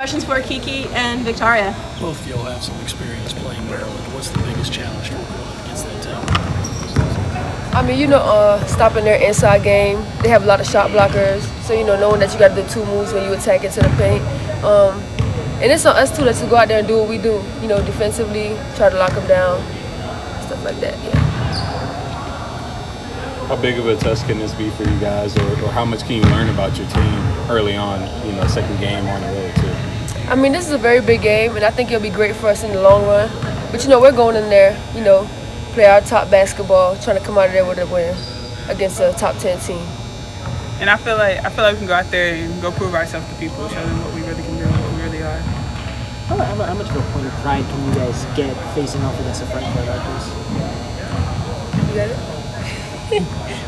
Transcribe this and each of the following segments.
Questions for Kiki and Victoria. Both of y'all have some experience playing Maryland. What's the biggest challenge for going against that team? I mean, stopping their inside game. They have a lot of shot blockers. So, knowing that you got to do two moves when you attack into the paint. And it's on us, too, to go out there and do what we do. Defensively, try to lock them down, stuff like that, yeah. How big of a test can this be for you guys, or how much can you learn about your team early on, second game on the road, too? I mean, this is a very big game, and I think it'll be great for us in the long run. But, we're going in there, play our top basketball, trying to come out of there with a win against a top 10 team. And I feel like we can go out there and go prove ourselves to people, show them what we really can do and what we really are. How much of a point of pride can you guys get facing off against a front court like this? You got it?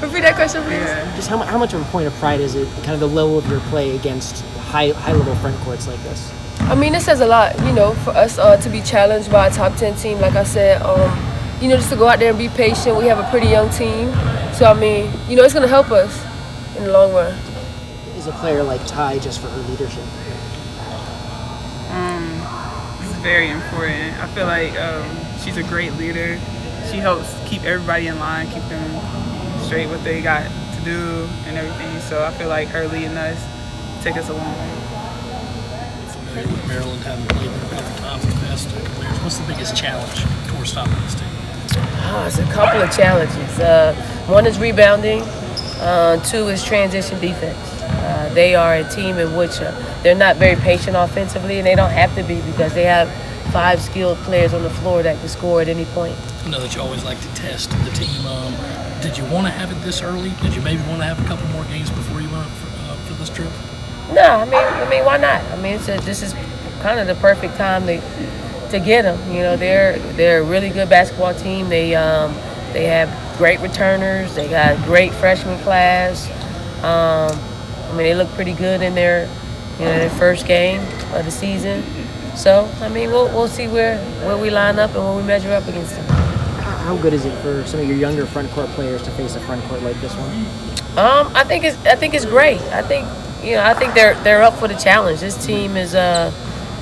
Repeat that question, please. Yeah. Just how much of a point of pride is it, kind of the level of your play against high-level front courts like this? I mean, it says a lot, for us to be challenged by a top 10 team, like I said. Just to go out there and be patient. We have a pretty young team. So, I mean, it's going to help us in the long run. Is a player like Ty just for her leadership? It's very important. I feel like she's a great leader. She helps keep everybody in line, keep them straight what they got to do and everything. So I feel like her leading us take us a long way. Familiar with Maryland, having played them at the top of the past couple years. What's the biggest challenge towards stopping this team? It's a couple of challenges. One is rebounding. Two is transition defense. They are a team in which they're not very patient offensively, and they don't have to be because they have 5 skilled players on the floor that can score at any point. I know that you always like to test the team. Did you want to have it this early? Did you maybe want to have a couple more games before you went for this trip? No, I mean, why not? I mean, this is kind of the perfect time to get them. They're a really good basketball team. They have great returners. They got a great freshman class. They look pretty good in their first game of the season. So, we'll see where we line up and where we measure up against them. How good is it for some of your younger front court players to face a front court like this one? I think it's great. I think they're up for the challenge. This team is I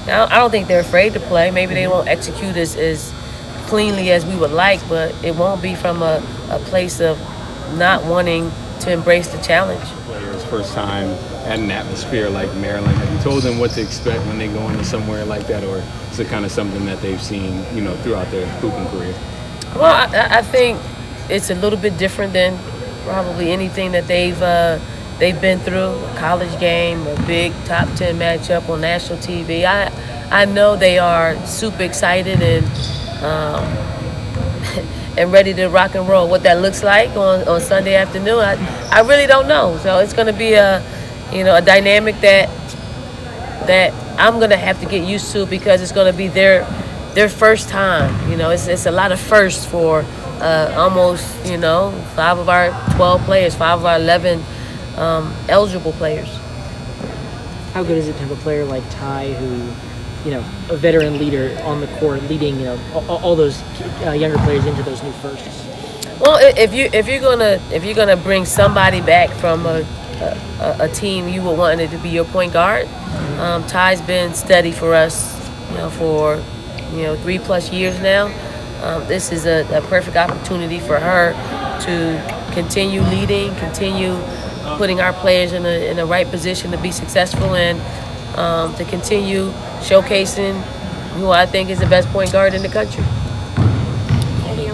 don't think they're afraid to play. Maybe they won't execute as cleanly as we would like, but it won't be from a place of not wanting to embrace the challenge. Players' first time at an atmosphere like Maryland, have you told them what to expect when they go into somewhere like that, or is it kind of something that they've seen, throughout their hooping career? Well, I think it's a little bit different than probably anything that they've been through. A college game, a big top 10 matchup on national TV. I know they are super excited and and ready to rock and roll. What that looks like on Sunday afternoon, I really don't know. So it's going to be a dynamic that I'm going to have to get used to because it's going to be their first time. It's a lot of firsts for almost 5 of our 12 players, 5 of our 11 eligible players. How good is it to have a player like Ty who, a veteran leader on the court, leading, all those younger players into those new firsts? Well, if you're gonna bring somebody back from a team, you would want it to be your point guard. Ty's been steady for us, for 3+ years now. This is a perfect opportunity for her to continue leading, continue putting our players in the right position to be successful, and to continue showcasing who I think is the best point guard in the country.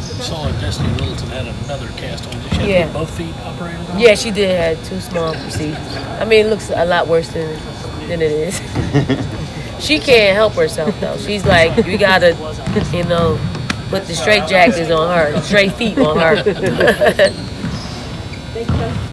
Saw Destiny Littleton had another cast on. Did she have both feet operated on? Yeah, she did have 2 small procedures. It looks a lot worse than it is. She can't help herself though. She's like, you gotta, put the straight jackets on her, straight feet on her.